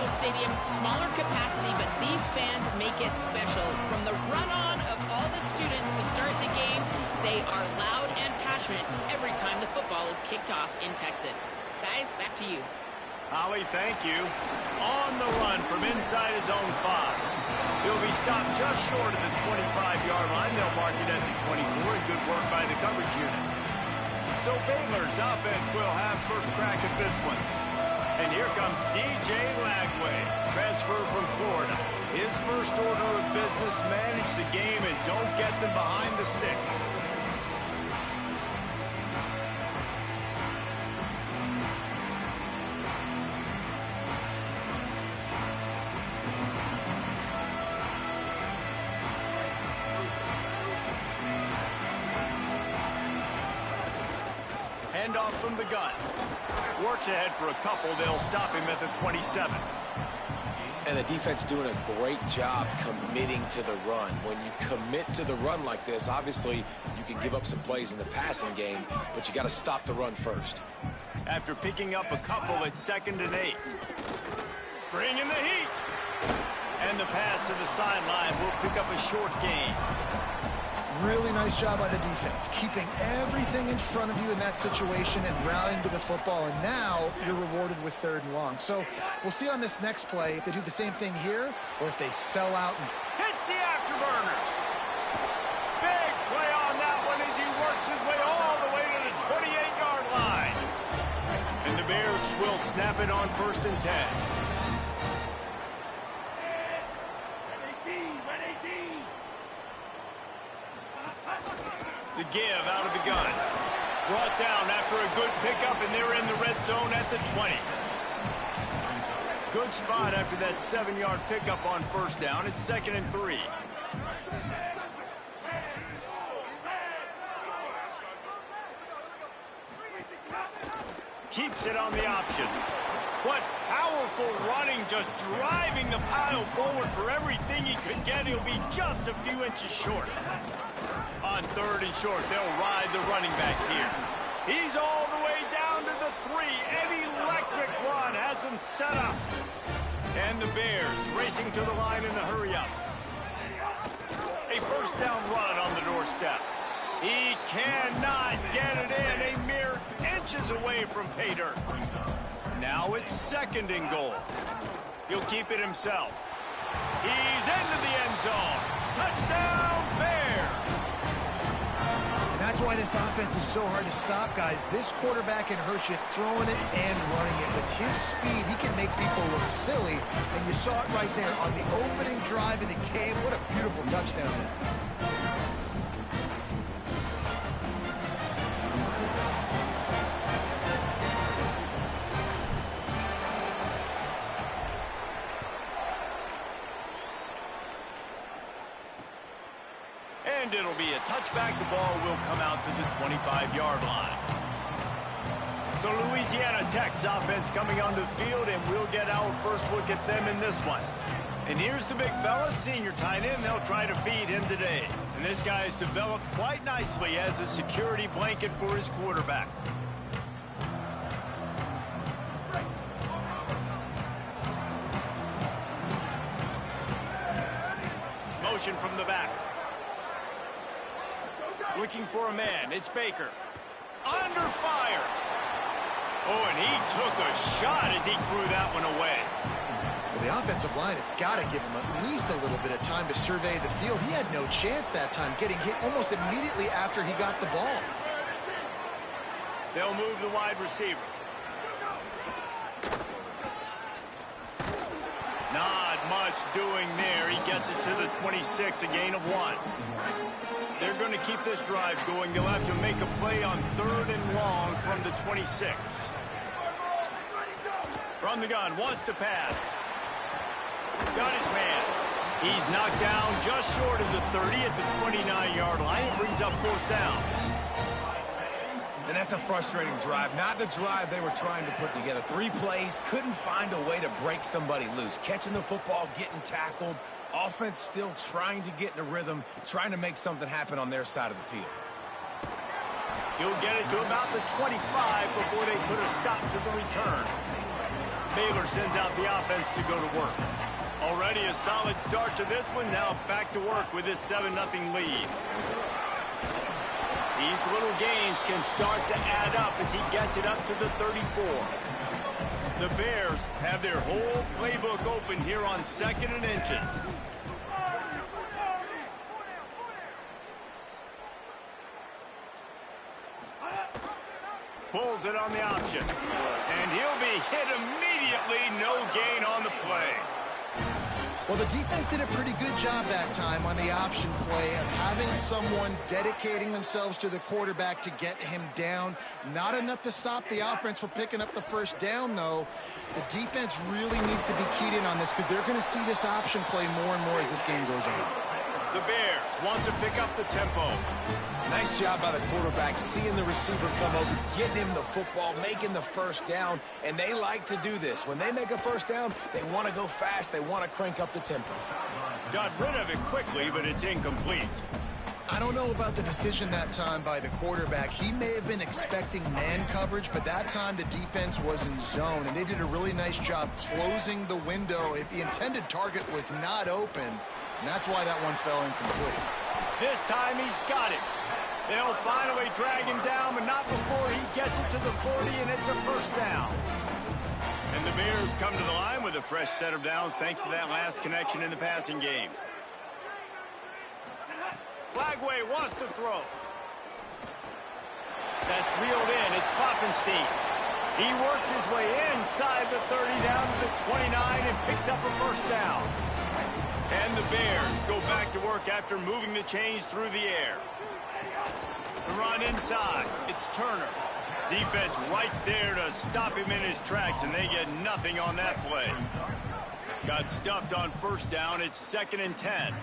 Marshall Stadium, smaller capacity, but these fans make it special. From the run-on of all the students to start the game, they are loud and passionate every time the football is kicked off in Texas. Guys, back to you. Holly, thank you. On the run from inside his own 5. He'll be stopped just short of the 25-yard line. They'll mark it at the 24, and good work by the coverage unit. So Baylor's offense will have first crack at this one. And here comes DJ Lagway, transfer from Florida. His first order of business, manage the game and don't get them behind the sticks. Handoff from the gun. Works ahead for a couple. They'll stop him at the 27. And the defense doing a great job committing to the run. When you commit to the run like this, obviously you can give up some plays in the passing game, but you got to stop the run first. After picking up a couple at 2nd and 8. Bringing the heat. And the pass to the sideline will pick up a short gain. Really nice job by the defense, keeping everything in front of you in that situation and rallying to the football, and now you're rewarded with 3rd and long. So we'll see on this next play if they do the same thing here or if they sell out. And hits the afterburners. Big play on that one as he works his way all the way to the 28-yard line. And the Bears will snap it on 1st and 10. The give out of the gun. Brought down after a good pickup, and they're in the red zone at the 20. Good spot after that 7-yard pickup on 1st down. It's 2nd and 3. Keeps it on the option. What powerful running, just driving the pile forward for everything he could get. He'll be just a few inches short. On 3rd and short, they'll ride the running back here. He's all the way down to the 3. An electric run has him set up. And the Bears racing to the line in a hurry-up. A 1st down run on the doorstep. He cannot get it in. A mere inches away from pay dirt. Now it's 2nd and goal. He'll keep it himself. He's into the end zone. Touchdown, Bears! that's why this offense is so hard to stop, guys. This quarterback can hurt you throwing it and running it. With his speed, he can make people look silly, and you saw it right there on the opening drive of the game. What a beautiful touchdown. And it'll be a touchback. The ball will come out to the 25-yard line. So Louisiana Tech's offense coming onto the field, and we'll get our first look at them in this one. And here's the big fella, senior tight end. They'll try to feed him today. And this guy's developed quite nicely as a security blanket for his quarterback. Motion from the back. Looking for a man. It's Baker. Under fire. Oh, and he took a shot as he threw that one away. Well, the offensive line has got to give him at least a little bit of time to survey the field. He had no chance that time, getting hit almost immediately after he got the ball. They'll move the wide receiver. Not much doing there. He gets it to the 26, a gain of 1. They're going to keep this drive going. They'll have to make a play on 3rd and long from the 26. From the gun, wants to pass. Got his man. He's knocked down just short of the 30 at the 29-yard line. It brings up 4th down. And that's a frustrating drive. Not the drive they were trying to put together. 3 plays, couldn't find a way to break somebody loose. Catching the football, getting tackled. Offense still trying to get in a rhythm, trying to make something happen on their side of the field. He'll get it to about the 25 before they put a stop to the return. Baylor sends out the offense to go to work. Already a solid start to this one. Now back to work with this 7-0 lead. These little gains can start to add up as he gets it up to the 34. The Bears have their whole playbook open here on 2nd and inches. Pulls it on the option. And he'll be hit immediately. No gain on the play. Well, the defense did a pretty good job that time on the option play of having someone dedicating themselves to the quarterback to get him down. Not enough to stop the offense from picking up the first down, though. The defense really needs to be keyed in on this because they're going to see this option play more and more as this game goes on. The Bears want to pick up the tempo. Nice job by the quarterback, seeing the receiver come over, getting him the football, making the first down, and they like to do this. When they make a first down, they want to go fast. They want to crank up the tempo. Got rid of it quickly, but it's incomplete. I don't know about the decision that time by the quarterback. He may have been expecting man coverage, but that time the defense was in zone, and they did a really nice job closing the window. The intended target was not open, and that's why that one fell incomplete. This time he's got it. They'll finally drag him down, but not before he gets it to the 40, and it's a first down. And the Bears come to the line with a fresh set of downs thanks to that last connection in the passing game. Flagway wants to throw. That's reeled in. It's Klopfenstein. He works his way inside the 30 down to the 29 and picks up a first down. And the Bears go back to work after moving the chains through the air. The run inside. It's Turner. Defense right there to stop him in his tracks, and they get nothing on that play. Got stuffed on first down. It's 2nd and 10.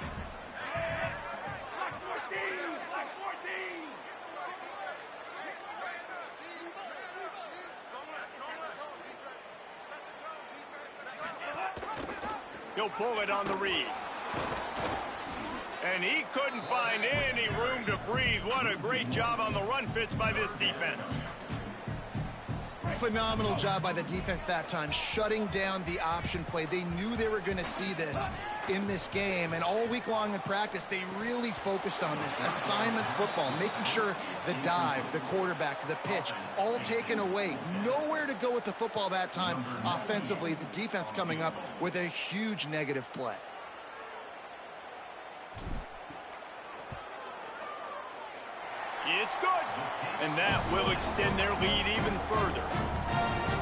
He'll pull it on the read. And he couldn't find any room to breathe. What a great job on the run fits by this defense. Phenomenal job by the defense that time, shutting down the option play. They knew they were going to see this in this game, and all week long in practice, they really focused on this assignment football, making sure the dive, the quarterback, the pitch, all taken away. Nowhere to go with the football that time offensively. The defense coming up with a huge negative play. It's good. And that will extend their lead even further.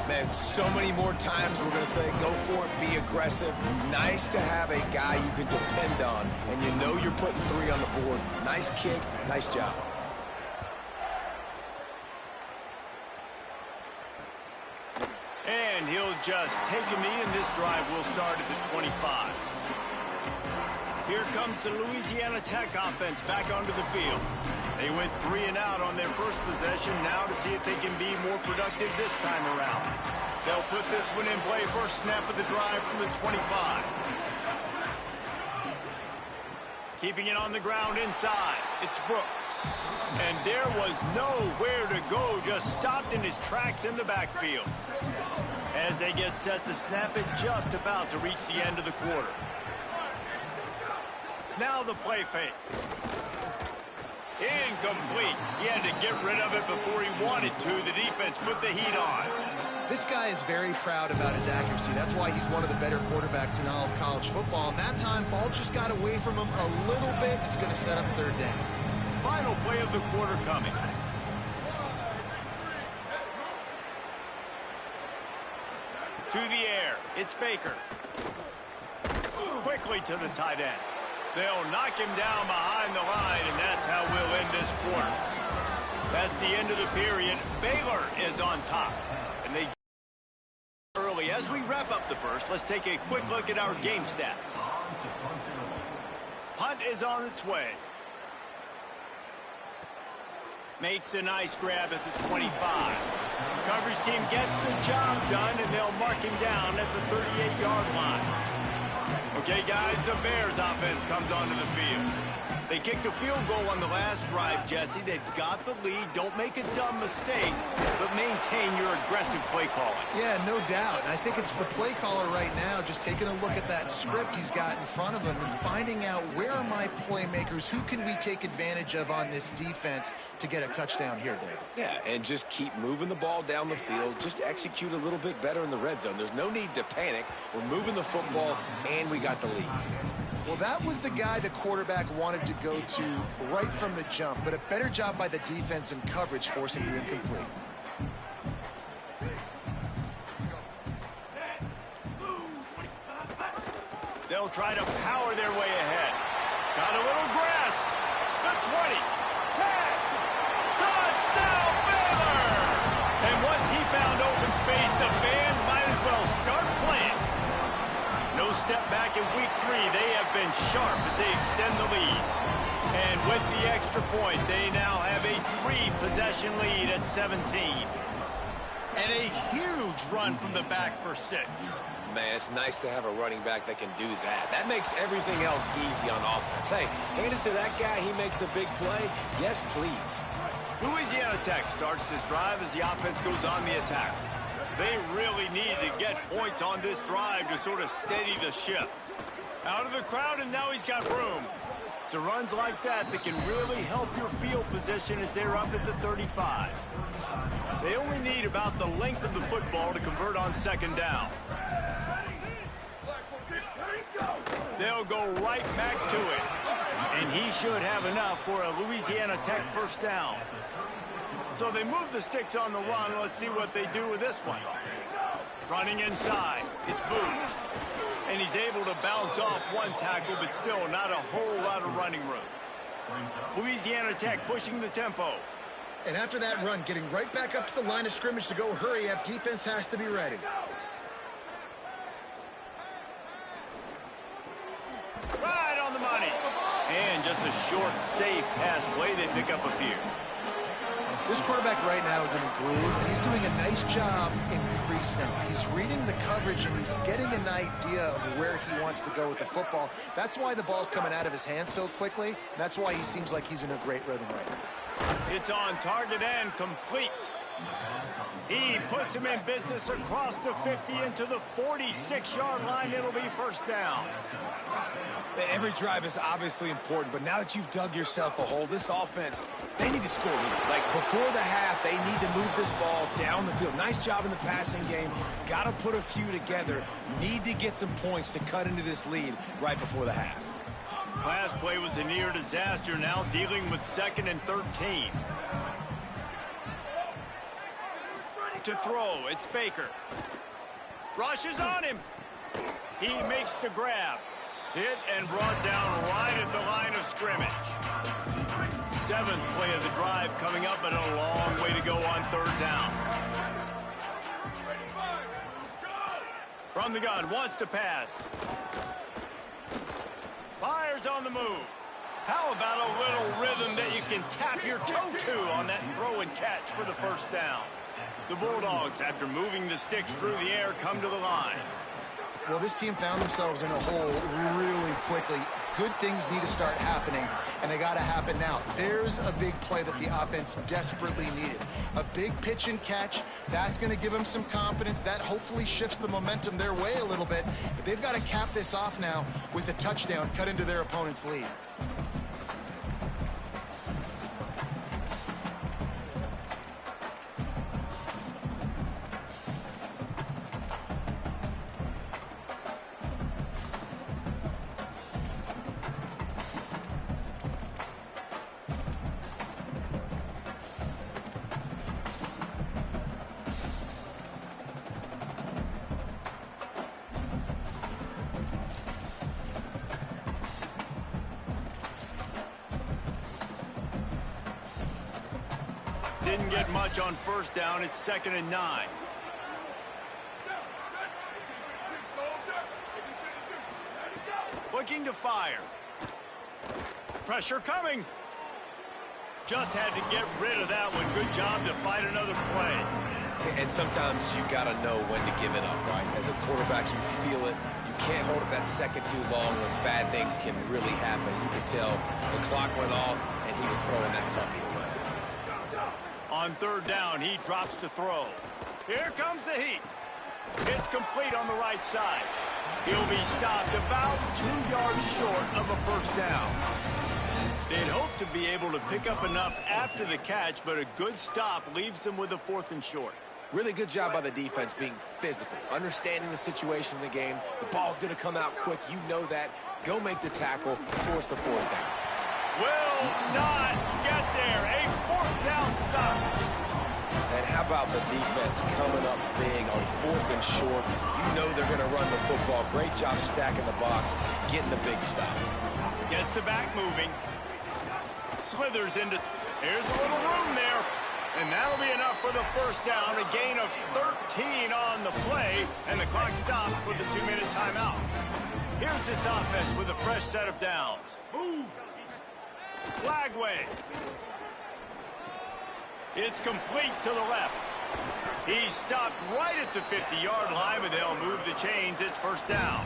Man, so many more times we're going to say, go for it, be aggressive. Nice to have a guy you can depend on, and you know you're putting 3 on the board. Nice kick, nice job. And he'll just take a knee, and this drive will start at the 25. Here comes the Louisiana Tech offense back onto the field. They went 3 and out on their first possession, now to see if they can be more productive this time around. They'll put this one in play, first snap of the drive from the 25. Keeping it on the ground inside, it's Brooks. And there was nowhere to go, just stopped in his tracks in the backfield. As they get set to snap it, just about to reach the end of the quarter. Now the play fake. Incomplete. He had to get rid of it before he wanted to. The defense put the heat on. This guy is very proud about his accuracy. That's why he's one of the better quarterbacks in all of college football. And that time, ball just got away from him a little bit. It's going to set up 3rd down. Final play of the quarter coming. To the air. It's Baker. Quickly to the tight end. They'll knock him down behind the line, and that's how we'll end this quarter. That's the end of the period. Baylor is on top. And they early. As we wrap up the first, let's take a quick look at our game stats. Punt is on its way. Makes a nice grab at the 25. Coverage team gets the job done, and they'll mark him down at the 38-yard line. Okay, guys, the Bears offense comes onto the field. They kicked a field goal on the last drive, Jesse. They've got the lead. Don't make a dumb mistake, but maintain your aggressive play calling. Yeah, no doubt. And I think it's the play caller right now just taking a look at that script he's got in front of him and finding out where are my playmakers, who can we take advantage of on this defense to get a touchdown here, Dave. Yeah, and just keep moving the ball down the field. Just execute a little bit better in the red zone. There's no need to panic. We're moving the football, and we got the lead. Well, that was the guy the quarterback wanted to go to right from the jump, but a better job by the defense and coverage forcing the incomplete. They'll try to power their way ahead. Got a little grass. The 20. 10. Touchdown, Baylor! And once he found open space, the band might as well start playing. No step back in week 3. They have been sharp as they extend the lead. And with the extra point, they now have a 3-possession lead at 17. And a huge run from the back for 6. Man, it's nice to have a running back that can do that. That makes everything else easy on offense. Hey, hand it to that guy. He makes a big play. Yes, please. Louisiana Tech starts this drive as the offense goes on the attack. They really need to get points on this drive to sort of steady the ship. Out of the crowd, and now he's got room. So runs like that can really help your field position as they're up at the 35. They only need about the length of the football to convert on second down. They'll go right back to it. And he should have enough for a Louisiana Tech first down. So they move the sticks on the run. Let's see what they do with this one. Running inside. It's Booth. And he's able to bounce off one tackle, but still not a whole lot of running room. Louisiana Tech pushing the tempo. And after that run, getting right back up to the line of scrimmage to go hurry up, defense has to be ready. Right on the money. And just a short, safe pass play. They pick up a few. This quarterback right now is in a groove, and he's doing a nice job in crease now. He's reading the coverage, and he's getting an idea of where he wants to go with the football. That's why the ball's coming out of his hands so quickly, and that's why he seems like he's in a great rhythm right now. It's on target and complete. He puts him in business across the 50 into the 46-yard line. It'll be first down. Every drive is obviously important, but now that you've dug yourself a hole, this offense, they need to score here. Like before the half, they need to move this ball down the field. Nice job in the passing game. Got to put a few together. Need to get some points to cut into this lead right before the half. Last play was a near disaster. Now dealing with 2nd and 13. To throw, it's Baker. Rushes on him. He makes the grab. Hit and brought down right at the line of scrimmage. 7th play of the drive coming up, and a long way to go on 3rd down. From the gun, wants to pass. Fires on the move. How about a little rhythm that you can tap your toe to on that throw and catch for the first down? The Bulldogs, after moving the sticks through the air, come to the line. Well, this team found themselves in a hole really quickly. Good things need to start happening, and they got to happen now. There's a big play that the offense desperately needed. A big pitch and catch. That's going to give them some confidence. That hopefully shifts the momentum their way a little bit. But they've got to cap this off now with a touchdown, cut into their opponent's lead. Didn't get much on first down. It's 2nd and 9. Looking to fire. Pressure coming. Just had to get rid of that one. Good job to fight another play. And sometimes you got to know when to give it up, right? As a quarterback, you feel it. You can't hold it that second too long when bad things can really happen. You could tell the clock went off, and he was throwing that puppy away. On third down, he drops to throw. Here comes the heat. It's complete on the right side. He'll be stopped about 2 yards short of a first down. They'd hope to be able to pick up enough after the catch, but a good stop leaves them with a 4th and short. Really good job by the defense being physical, understanding the situation in the game. The ball's going to come out quick. You know that. Go make the tackle, force the 4th down. Will not get there. A 4th down stop. And how about the defense coming up big on 4th and short? You know they're going to run the football. Great job stacking the box, getting the big stop. Gets the back moving. Slithers into... Here's a little room there. And that'll be enough for the first down. A gain of 13 on the play. And the clock stops for the 2-minute timeout. Here's this offense with a fresh set of downs. Move. Flag wave. It's complete to the left. He stopped right at the 50-yard line, but they'll move the chains. It's first down.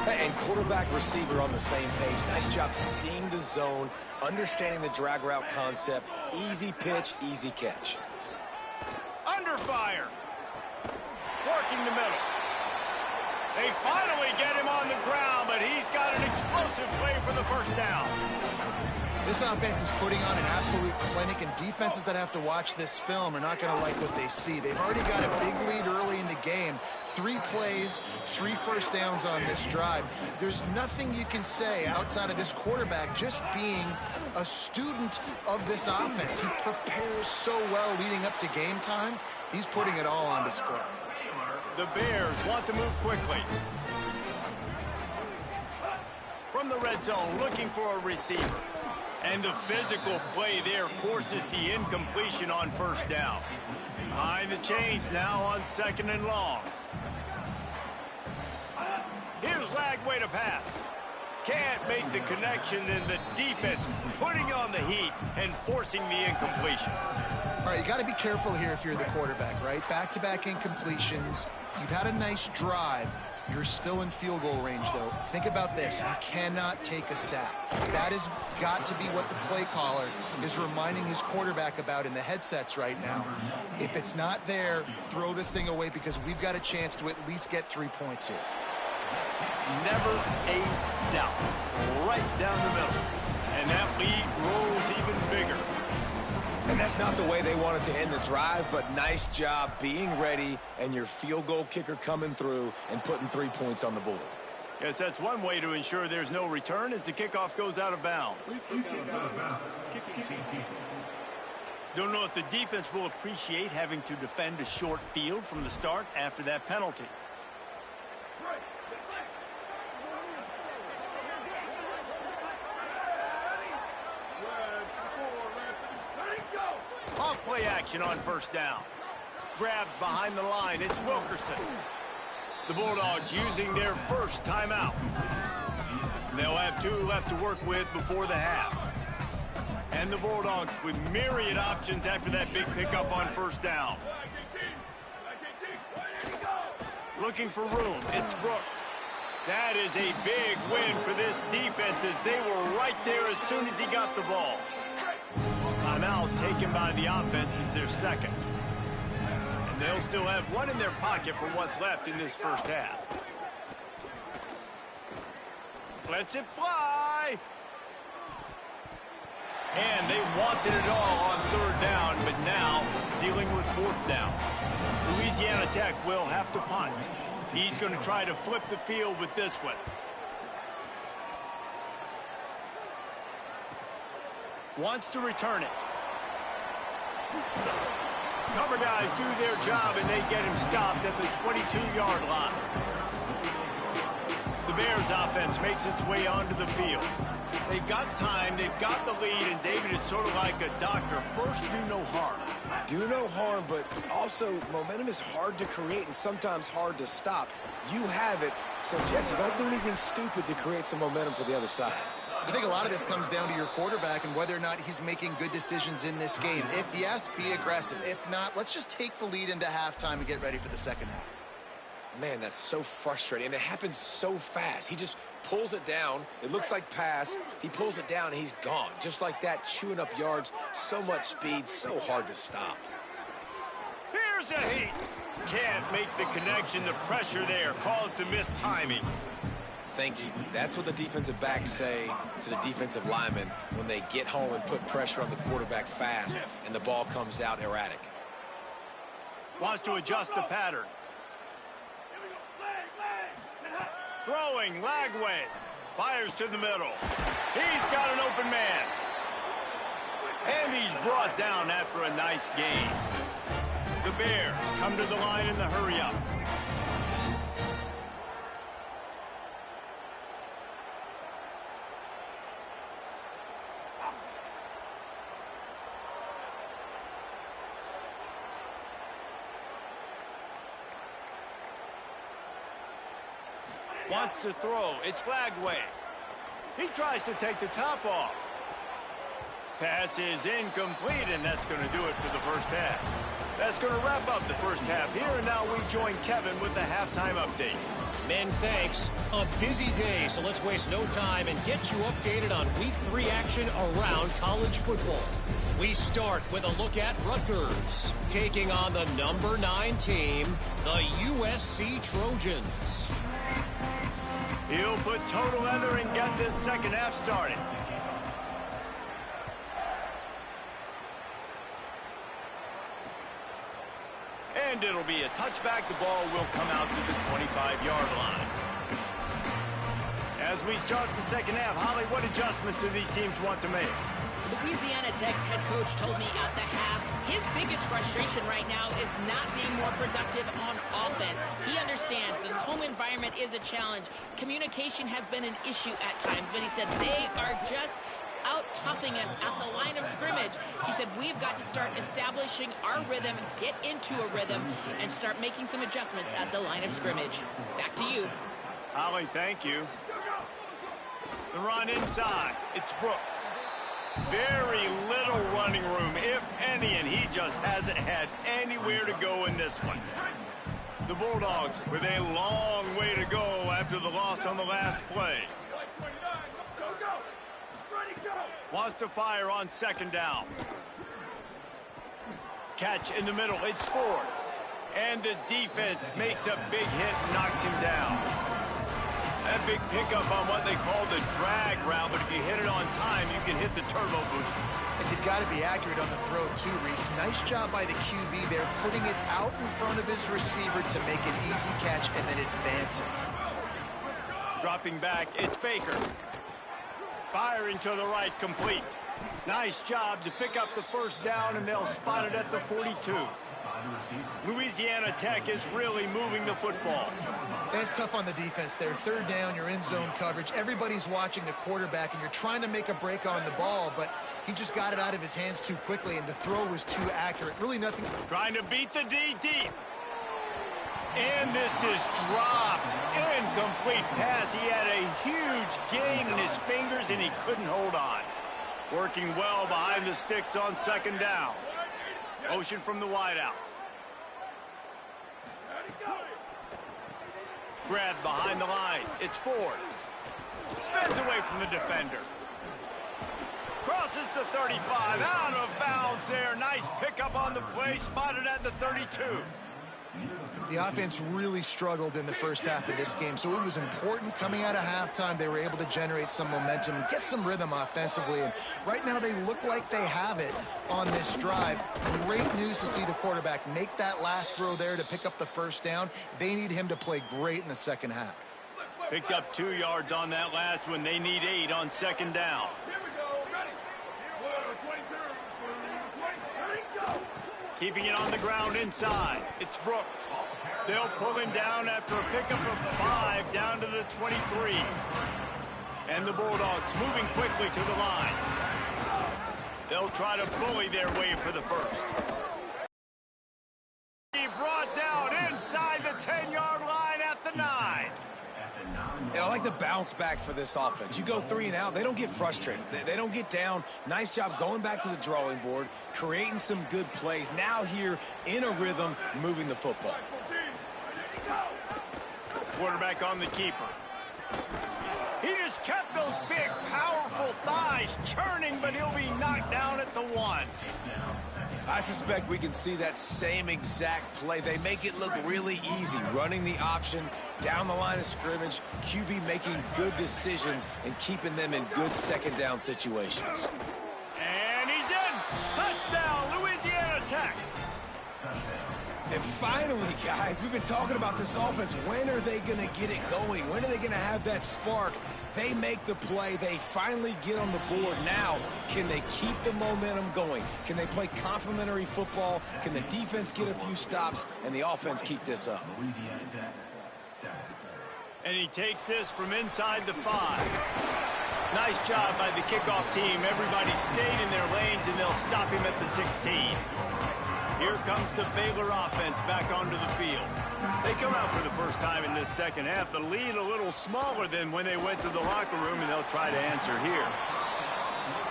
And quarterback receiver on the same page. Nice job seeing the zone, understanding the drag route concept. Easy pitch, easy catch. Under fire. Working the middle. They finally get him on the ground, but he's got an explosive play for the first down. This offense is putting on an absolute clinic, and defenses that have to watch this film are not going to like what they see. They've already got a big lead early in the game. 3 plays, 3 first downs on this drive. There's nothing you can say outside of this quarterback just being a student of this offense. He prepares so well leading up to game time. He's putting it all on display. The Bears want to move quickly. From the red zone, looking for a receiver. And the physical play there forces the incompletion on first down. Behind the chains now on 2nd and long. Here's Lagway to pass. Can't make the connection, and the defense putting on the heat and forcing the incompletion. All right, you got to be careful here if you're the quarterback, right? Back-to-back incompletions. You've had a nice drive. You're still in field goal range, though. Think about this. You cannot take a sack. That has got to be what the play caller is reminding his quarterback about in the headsets right now. If it's not there, throw this thing away because we've got a chance to at least get 3 points here. Never a doubt. Right down the middle. And that lead grows even bigger. And that's not the way they wanted to end the drive, but nice job being ready and your field goal kicker coming through and putting 3 points on the board. Yes, that's one way to ensure there's no return as the kickoff goes out of bounds. Don't know if the defense will appreciate having to defend a short field from the start after that penalty. Off-play action on first down. Grabbed behind the line. It's Wilkerson. The Bulldogs using their first timeout. They'll have 2 left to work with before the half. And the Bulldogs with myriad options after that big pickup on first down. Looking for room. It's Brooks. That is a big win for this defense as they were right there as soon as he got the ball. Timeout taken by the offense is their second. And they'll still have 1 in their pocket for what's left in this first half. Lets it fly. And they wanted it all on third down, but now dealing with fourth down. Louisiana Tech will have to punt. He's going to try to flip the field with this one. Wants to return it. Cover guys do their job, and they get him stopped at the 22-yard line. The Bears offense makes its way onto the field. They've got time, they've got the lead, and David is sort of like a doctor. First, do no harm. Do no harm, but also momentum is hard to create and sometimes hard to stop. You have it, so Jesse, don't do anything stupid to create some momentum for the other side. I think a lot of this comes down to your quarterback and whether or not he's making good decisions in this game. If yes, be aggressive. If not, let's just take the lead into halftime and get ready for the second half. Man, that's so frustrating, and it happens so fast. He just pulls it down. It looks like pass. He pulls it down, and he's gone. Just like that, chewing up yards. So much speed, so hard to stop. Here's a heat. Can't make the connection. The pressure there caused the missed timing. Thank you. That's what the defensive backs say to the defensive linemen when they get home and put pressure on the quarterback fast, and the ball comes out erratic. Wants to adjust the pattern. Throwing, Lagway. Fires to the middle. He's got an open man. And he's brought down after a nice gain. The Bears come to the line in the hurry-up. Wants to throw. It's Lagway. He tries to take the top off. Pass is incomplete, and that's going to do it for the first half. That's going to wrap up the first half here, and now we join Kevin with the halftime update. Men, thanks. A busy day, so let's waste no time and get you updated on Week 3 action around college football. We start with a look at Rutgers, taking on the number 9 team, the USC Trojans. He'll put total leather and get this second half started. And it'll be a touchback. The ball will come out to the 25-yard line. As we start the second half, Holly, what adjustments do these teams want to make? Louisiana Tech's head coach told me at the half his biggest frustration right now is not being more productive on offense. He understands that the home environment is a challenge. Communication has been an issue at times, but he said they are just out-toughing us at the line of scrimmage. He said we've got to start establishing our rhythm, get into a rhythm, and start making some adjustments at the line of scrimmage. Back to you. Holly, thank you. The run inside. It's Brooks. Very little running room, if any, and he just hasn't had anywhere to go in this one. The Bulldogs with a long way to go after the loss on the last play. Wants to fire on second down. Catch in the middle. It's Ford. And the defense makes a big hit and knocks him down. That big pickup on what they call the drag route, but if you hit it on time, you can hit the turbo booster. And you've got to be accurate on the throw, too, Reese. Nice job by the QB there, putting it out in front of his receiver to make an easy catch and then advance it. Dropping back, it's Baker. Firing to the right, complete. Nice job to pick up the first down, and they'll spot it at the 42. Louisiana Tech is really moving the football. It's tough on the defense there. Third down, you're in zone coverage. Everybody's watching the quarterback, and you're trying to make a break on the ball, but he just got it out of his hands too quickly, and the throw was too accurate. Really nothing. Trying to beat the D deep. And this is dropped. Incomplete pass. He had a huge gain in his fingers, and he couldn't hold on. Working well behind the sticks on second down. Motion from the wideout. Grab behind the line. It's Ford. Spins away from the defender. Crosses the 35. Out of bounds there. Nice pickup on the play. Spotted at the 32. The offense really struggled in the first half of this game, so it was important coming out of halftime. They were able to generate some momentum, get some rhythm offensively, and right now they look like they have it on this drive. Great news to see the quarterback make that last throw there to pick up the first down. They need him to play great in the second half. Picked up 2 yards on that last one. They need 8 on second down. Keeping it on the ground inside. It's Brooks. They'll pull him down after a pickup of 5 down to the 23. And the Bulldogs moving quickly to the line. They'll try to bully their way for the first. He brought down inside the 10-yard line at the 9. And I like the bounce back for this offense. You go 3 and out, they don't get frustrated. They don't get down. Nice job going back to the drawing board, creating some good plays. Now here in a rhythm, moving the football. Quarterback on the keeper. He just kept those big, powerful thighs churning, but he'll be knocked down at the 1. I suspect we can see that same exact play. They make it look really easy, running the option down the line of scrimmage, QB making good decisions and keeping them in good second down situations. And he's in. Touchdown, Louisiana Tech. And finally, guys, we've been talking about this offense. When are they going to get it going? When are they going to have that spark? They make the play. They finally get on the board. Now, can they keep the momentum going? Can they play complementary football? Can the defense get a few stops and the offense keep this up? And he takes this from inside the 5. Nice job by the kickoff team. Everybody stayed in their lanes, and they'll stop him at the 16. Here comes the Baylor offense back onto the field. They come out for the first time in this second half. The lead a little smaller than when they went to the locker room, and they'll try to answer here.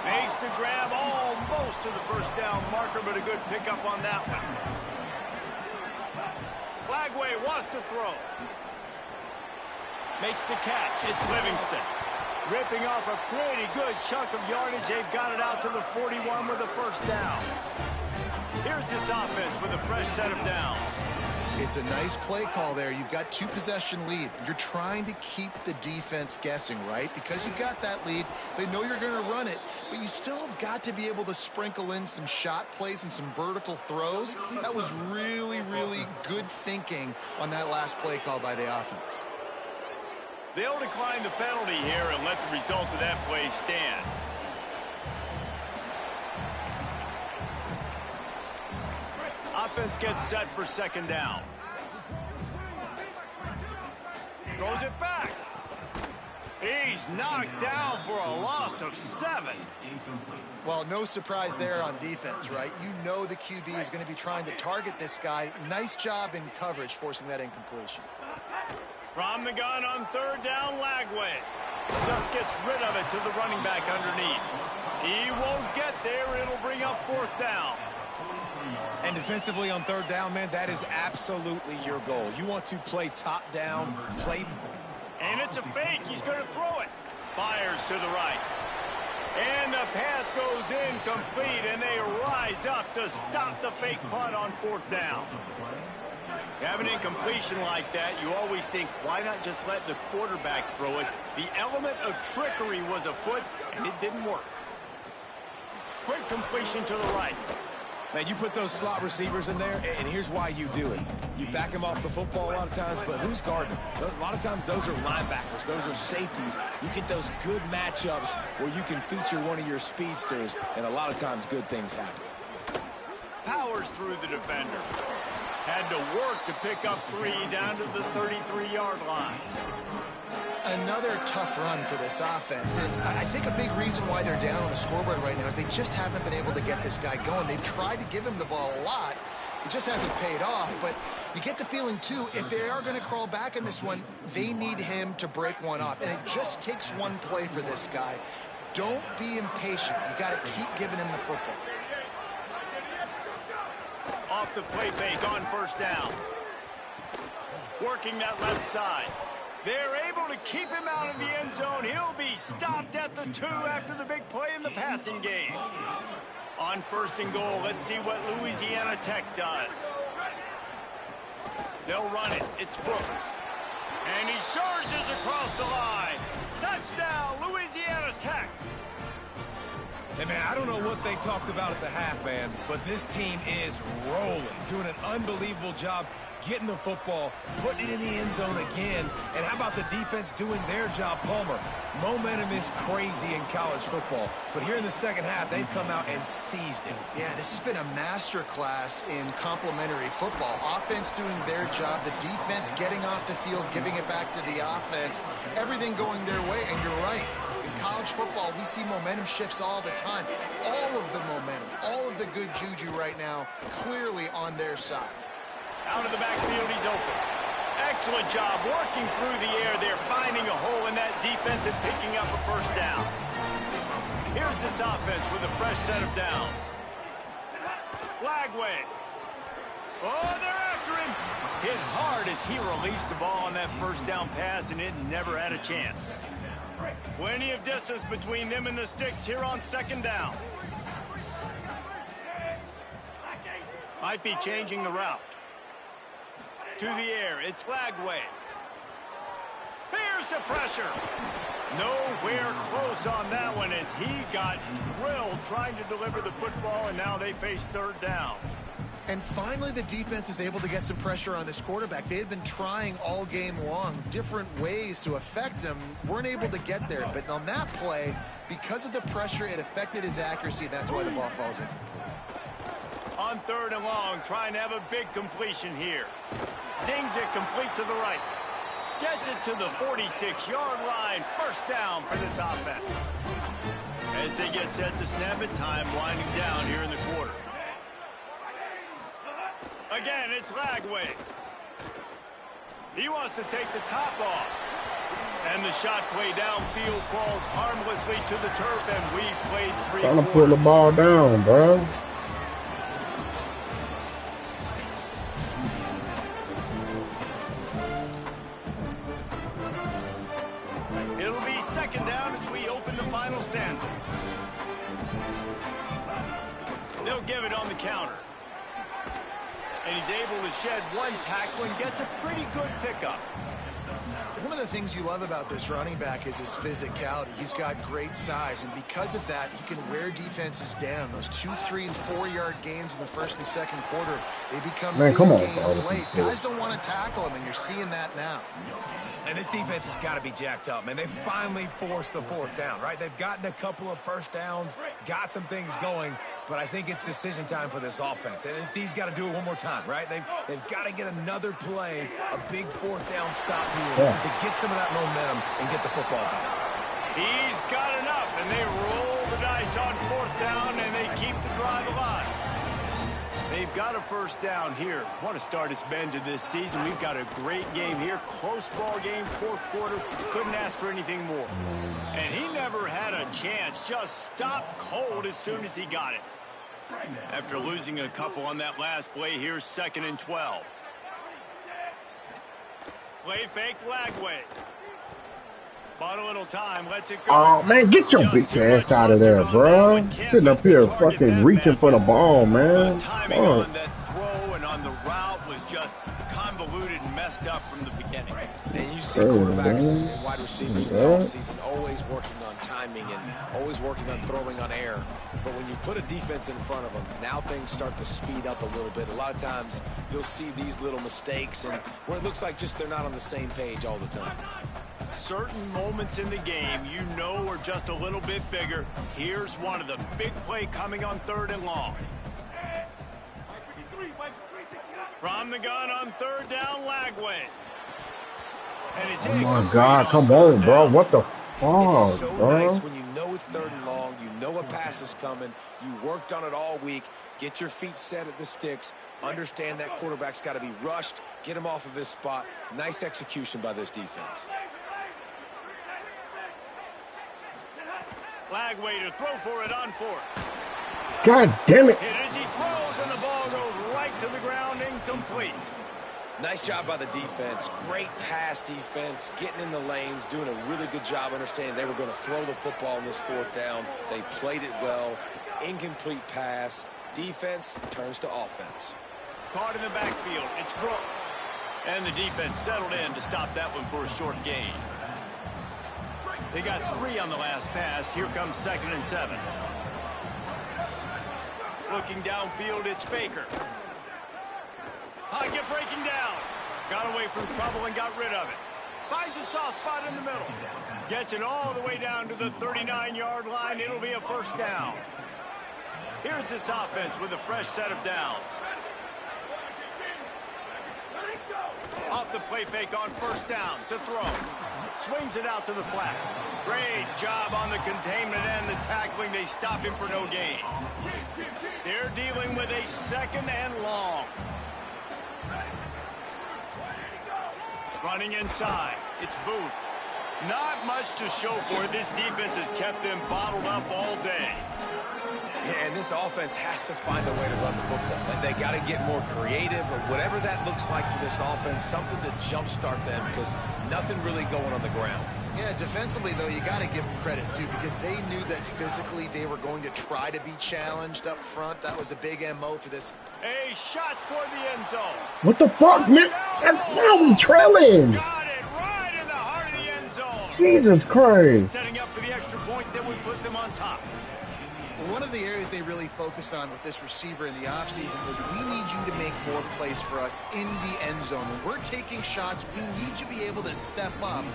Makes the grab almost to the first down marker, but a good pickup on that one. Lagway wants to throw. Makes the catch. It's Livingston. Ripping off a pretty good chunk of yardage. They've got it out to the 41 with a first down. Here's this offense with a fresh set of downs. It's a nice play call there. You've got 2-possession lead. You're trying to keep the defense guessing, right? Because you've got that lead. They know you're going to run it, but you still have got to be able to sprinkle in some shot plays and some vertical throws. That was really, really good thinking on that last play call by the offense. They'll decline the penalty here and let the result of that play stand. Offense gets set for second down. Throws it back. He's knocked down for a loss of 7. Well, no surprise there on defense, right? You know the QB is going to be trying to target this guy. Nice job in coverage, forcing that incompletion. From the gun on third down, Lagway just gets rid of it to the running back underneath. He won't get there. It'll bring up fourth down. And defensively on third down, man, that is absolutely your goal. You want to play top down, play. And it's a fake. He's going to throw it. Fires to the right. And the pass goes incomplete, and they rise up to stop the fake punt on fourth down. You have an incompletion like that, you always think, why not just let the quarterback throw it? The element of trickery was afoot, and it didn't work. Quick completion to the right. Man, you put those slot receivers in there, and here's why you do it. You back them off the football a lot of times, but who's guarding them? A lot of times those are linebackers. Those are safeties. You get those good matchups where you can feature one of your speedsters, and a lot of times good things happen. Powers through the defender. Had to work to pick up 3 down to the 33-yard line. Another tough run for this offense, and I think a big reason why they're down on the scoreboard right now is they just haven't been able to get this guy going. They've tried to give him the ball a lot. It just hasn't paid off, but you get the feeling, too, if they are going to crawl back in this one, they need him to break one off, and it just takes one play for this guy. Don't be impatient. You got to keep giving him the football. Off the play fake on first down. Working that left side. They're able to keep him out of the end zone. He'll be stopped at the 2 after the big play in the passing game. On first and goal, let's see what Louisiana Tech does. They'll run it. It's Brooks. And he charges across the line. Touchdown, Louisiana Tech. Hey, man, I don't know what they talked about at the half, man, but this team is rolling, doing an unbelievable job getting the football, putting it in the end zone again. And how about the defense doing their job, Palmer? Momentum is crazy in college football, but here in the second half, they've come out and seized it. Yeah, this has been a master class in complementary football. Offense doing their job, the defense getting off the field, giving it back to the offense, everything going their way, and you're right. College football, we see momentum shifts all the time. All of the momentum, all of the good juju right now, clearly on their side. Out of the backfield, he's open. Excellent job working through the air there, finding a hole in that defense and picking up a first down. Here's this offense with a fresh set of downs. Lagway. Oh, they're after after him. Hit hard as he released the ball on that first down pass, and it never had a chance. Plenty of distance between them and the sticks here on second down. Might be changing the route. To the air, it's Lagway. Here's the pressure. Nowhere close on that one as he got drilled trying to deliver the football, and now they face third down. And finally, the defense is able to get some pressure on this quarterback. They had been trying all game long different ways to affect him. Weren't able to get there. But on that play, because of the pressure, it affected his accuracy. And that's why the ball falls incomplete. On third and long, trying to have a big completion here. Zings it complete to the right. Gets it to the 46-yard line. First down for this offense. As they get set to snap it, time winding down here in the quarter. Again, it's Lagway. He wants to take the top off. And the shot play downfield falls harmlessly to the turf, and we've played 3 Trying to pull the ball down, bro. It'll be second down as we open the final stanza. They'll give it on the counter. And he's able to shed one tackle and gets a pretty good pickup. One of the things you love about this running back is his physicality. He's got great size, and because of that, he can wear defenses down. Those 2, 3, and 4-yard gains in the first and second quarter, they become big gains late. Guys don't want to tackle him, and you're seeing that now. And this defense has got to be jacked up, man. They finally forced the fourth down, right? They've gotten a couple of first downs, got some things going, but I think it's decision time for this offense. And this D's got to do it one more time, right? They've got to get another play, a big fourth down stop here to get some of that momentum and get the football back. He's got enough, and they roll the dice on fourth down, and they keep the drive alive. They've got a first down here. What a start it's been to this season. We've got a great game here. Close ball game, fourth quarter. Couldn't ask for anything more. And he never had a chance. Just stopped cold as soon as he got it. After losing a couple on that last play, here's 2nd and 12. Play fake Lagway. Bought a little time, lets it go. Oh, man, get your bitch ass out of there, bro. Sitting up here fucking reaching for the ball, man. The timing on that throw and on the route was just convoluted and messed up from the beginning. And you see quarterbacks and wide receivers in the offseason always working on timing and always working on throwing on air. But when you put a defense in front of them, now things start to speed up a little bit. A lot of times you'll see these little mistakes and where it looks like just they're not on the same page all the time. Certain moments in the game you know are just a little bit bigger. Here's one of the big play coming on 3rd and long. From the gun on 3rd down, Lagway. And oh my God, come on, bro. What the fuck, it's so bro? nice when you know it's 3rd and long, you know a pass is coming, you worked on it all week, get your feet set at the sticks, understand that quarterback's got to be rushed, get him off of his spot. Nice execution by this defense. Lagway to throw for it on 4th. God damn it. Hit as he throws, and the ball goes right to the ground, incomplete. Nice job by the defense. Great pass defense, getting in the lanes, doing a really good job understanding they were going to throw the football in this 4th down. They played it well. Incomplete pass. Defense turns to offense. Caught in the backfield. It's Brooks. And the defense settled in to stop that one for a short gain. They got 3 on the last pass. Here comes 2nd and 7. Looking downfield, it's Baker. Pocket breaking down. Got away from trouble and got rid of it. Finds a soft spot in the middle. Gets it all the way down to the 39-yard line. It'll be a first down. Here's this offense with a fresh set of downs. Off the play fake on 1st down to throw. Swings it out to the flat. Great job on the containment and the tackling. They stop him for no gain. They're dealing with a 2nd and long. Running inside. It's Booth. Not much to show for it. This defense has kept them bottled up all day. And this offense has to find a way to run the football. They got to get more creative or whatever that looks like for this offense, something to jumpstart them because nothing really going on the ground. Yeah, defensively, though, you got to give them credit, too, because they knew that physically they were going to try to be challenged up front. That was a big MO for this. A shot toward the end zone. What the fuck, man? That's now we trailing. Got it right in the heart of the end zone. Jesus Christ. Setting up for the extra point that would put them on top. One of the areas they really focused on with this receiver in the offseason was we need you to make more plays for us in the end zone. When we're taking shots, we need you to be able to step up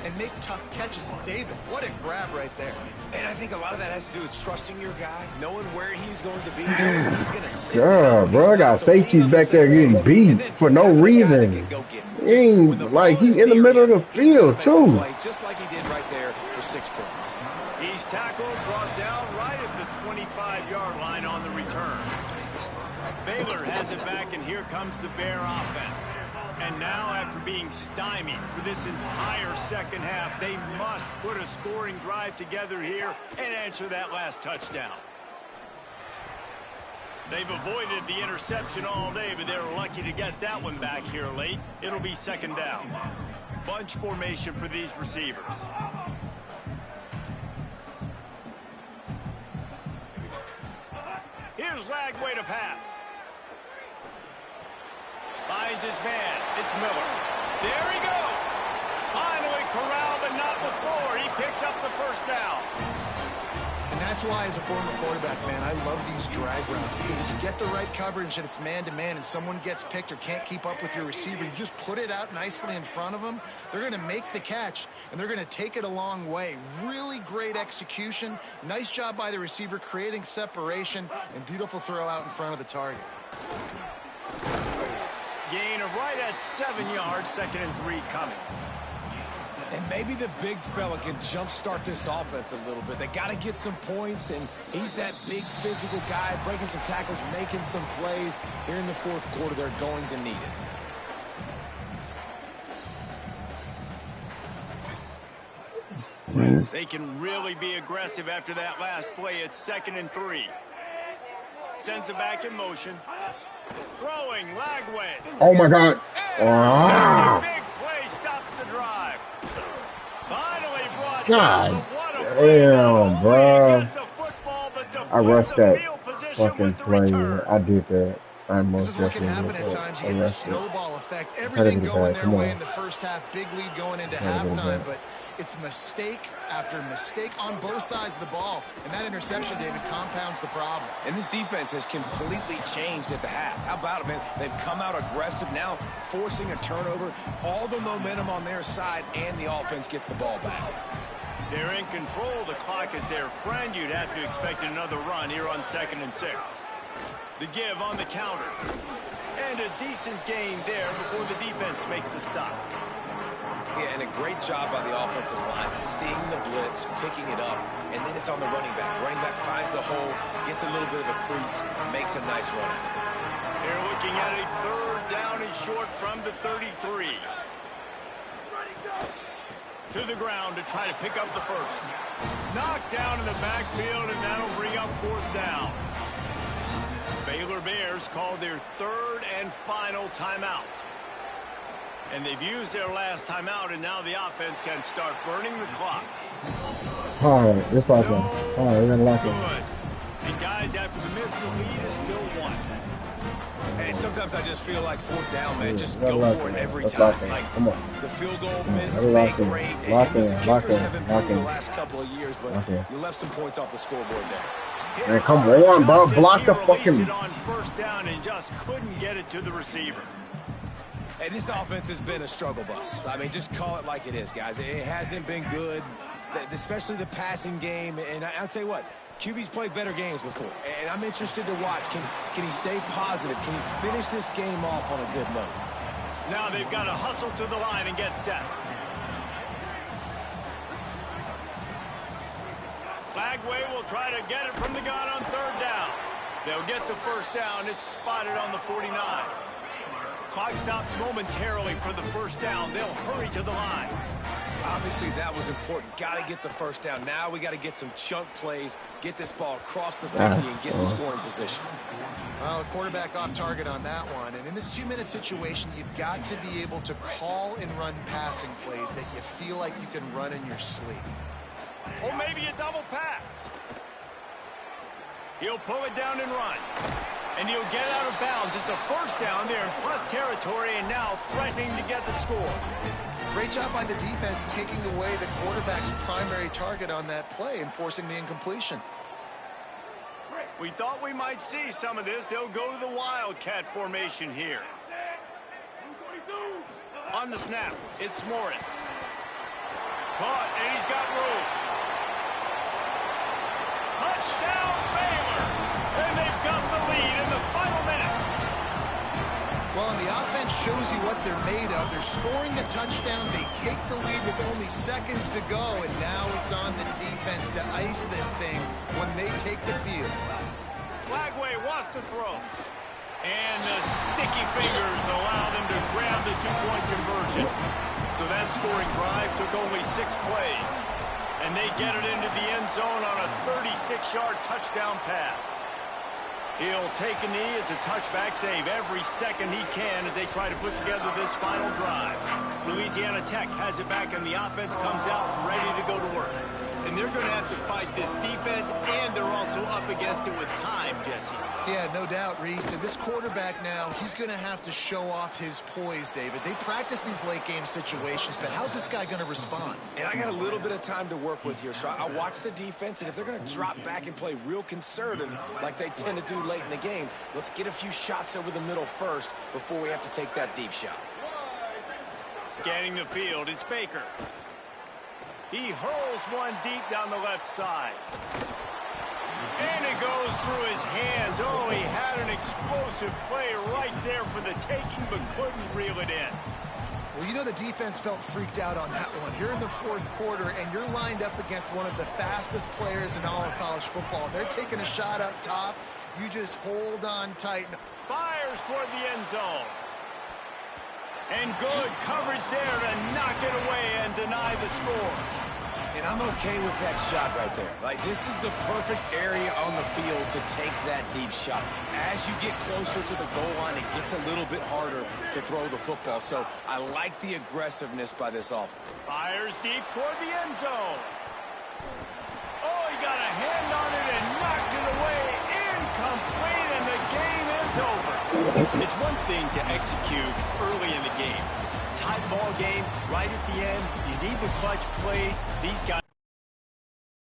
and make tough catches. And David, what a grab right there. And I think a lot of that has to do with trusting your guy, knowing where he's going to be, knowing when he's going to sit. Yeah, bro, I got safeties back there getting beat for no reason. He ain't, like, he's in the middle of the field, too. Just like he did right there for 6 points. He's tackled, brought down right at the 25-yard line on the return. Baylor has it back, and here comes the Bear offense. And now, after being stymied for this entire second half, they must put a scoring drive together here and answer that last touchdown. They've avoided the interception all day, but they're lucky to get that one back here late. It'll be second down. Bunch formation for these receivers. Here's Lagway to pass. Finds his man. It's Miller. There he goes. Finally corralled, but not before. He picks up the first down. And that's why, as a former quarterback, man, I love these drag routes, because if you get the right coverage and it's man-to-man and someone gets picked or can't keep up with your receiver, you just put it out nicely in front of them. They're going to make the catch, and they're going to take it a long way. Really great execution. Nice job by the receiver creating separation, and beautiful throw out in front of the target. Gain of right at 7 yards, 2nd and 3 coming. And maybe the big fella can jumpstart this offense a little bit. They got to get some points, and he's that big physical guy, breaking some tackles, making some plays. Here in the fourth quarter, they're going to need it. They can really be aggressive after that last play. It's 2nd and 3. Sends it back in motion. Throwing, Lagway. Oh, my God. Big play stops the drive. Finally brought God damn, bro. I rushed that fucking play. I did that. This is what can happen at times. You get the snowball effect. Everything going their way in the first half. Big lead going into halftime, but it's mistake after mistake on both sides of the ball. And that interception, David, compounds the problem. And this defense has completely changed at the half. How about it, man? They've come out aggressive now, forcing a turnover. All the momentum on their side, and the offense gets the ball back. They're in control. The clock is their friend. You'd have to expect another run here on 2nd and 6. The give on the counter. And a decent gain there before the defense makes the stop. Yeah, and a great job by the offensive line, seeing the blitz, picking it up, and then it's on the running back. Running back finds the hole, gets a little bit of a crease, makes a nice run. They're looking at a 3rd down and short from the 33. To the ground to try to pick up the first. Knocked down in the backfield, and that'll bring up 4th down. Baylor Bears called their 3rd and final timeout. And they've used their last timeout, and now the offense can start burning the clock. All right, it's awesome. All right, we're going to lock it. Good. And guys, after the miss, the lead is still 1. And sometimes I just feel like 4th down, man. Just go for it every time. Like, come on. The field goal miss, make great. And the kickers have improved the last couple of years, but you left some points off the scoreboard there. Man, come on, bro. Block the fucking... on 1st down and just couldn't get it to the receiver. Hey, this offense has been a struggle bus. I mean, just call it like it is, guys. It hasn't been good, especially the passing game. And I'll tell you what, QB's played better games before. And I'm interested to watch. Can he stay positive? Can he finish this game off on a good note? Now they've got to hustle to the line and get set. Lagway will try to get it from the gun on 3rd down. They'll get the first down. It's spotted on the 49. Clock stops momentarily for the first down. They'll hurry to the line. Obviously, that was important. Got to get the first down. Now we got to get some chunk plays, get this ball across the 50 and get in scoring position. Well, the quarterback off target on that one. And in this 2-minute situation, you've got to be able to call and run passing plays that you feel like you can run in your sleep. Or maybe a double pass. He'll pull it down and run. And he'll get out of bounds. It's a first down there in plus territory and now threatening to get the score. Great job by the defense taking away the quarterback's primary target on that play and forcing the incompletion. We thought we might see some of this. They'll go to the Wildcat formation here. On the snap, it's Morris. Caught, and he's got room. Touchdown, Baylor! And they've got the lead in the final minute. Well, and the offense shows you what they're made of. They're scoring a touchdown. They take the lead with only seconds to go, and now it's on the defense to ice this thing when they take the field. Flagway wants to throw. And the sticky fingers allow them to grab the two-point conversion. So that scoring drive took only 6 plays. And they get it into the end zone on a 36-yard touchdown pass. He'll take a knee. It's a touchback save every second he can as they try to put together this final drive. Louisiana Tech has it back, and the offense comes out ready to go to work. And they're going to have to fight this defense, and they're also up against it with time, Jesse. Yeah, no doubt, Reese. And this quarterback now, he's going to have to show off his poise, David. They practice these late-game situations, but how's this guy going to respond? And I got a little bit of time to work with here, so I watch the defense, and if they're going to drop back and play real conservative like they tend to do late in the game, let's get a few shots over the middle first before we have to take that deep shot. Scanning the field, it's Baker. He hurls one deep down the left side. And it goes through his hands. Oh, he had an explosive play right there for the taking, but couldn't reel it in. Well, you know the defense felt freaked out on that one. Here in the fourth quarter, and you're lined up against one of the fastest players in all of college football. They're taking a shot up top. You just hold on tight. Fires toward the end zone. And good coverage there to knock it away and deny the score. And I'm okay with that shot right there. Like, this is the perfect area on the field to take that deep shot. As you get closer to the goal line, it gets a little bit harder to throw the football. So I like the aggressiveness by this offense. Fires deep toward the end zone. Oh, he got a hand on it and knocked it away. Incomplete, and the game is over. It's one thing to execute early in the game. Tight ball game, right at the end. You need the clutch plays. These guys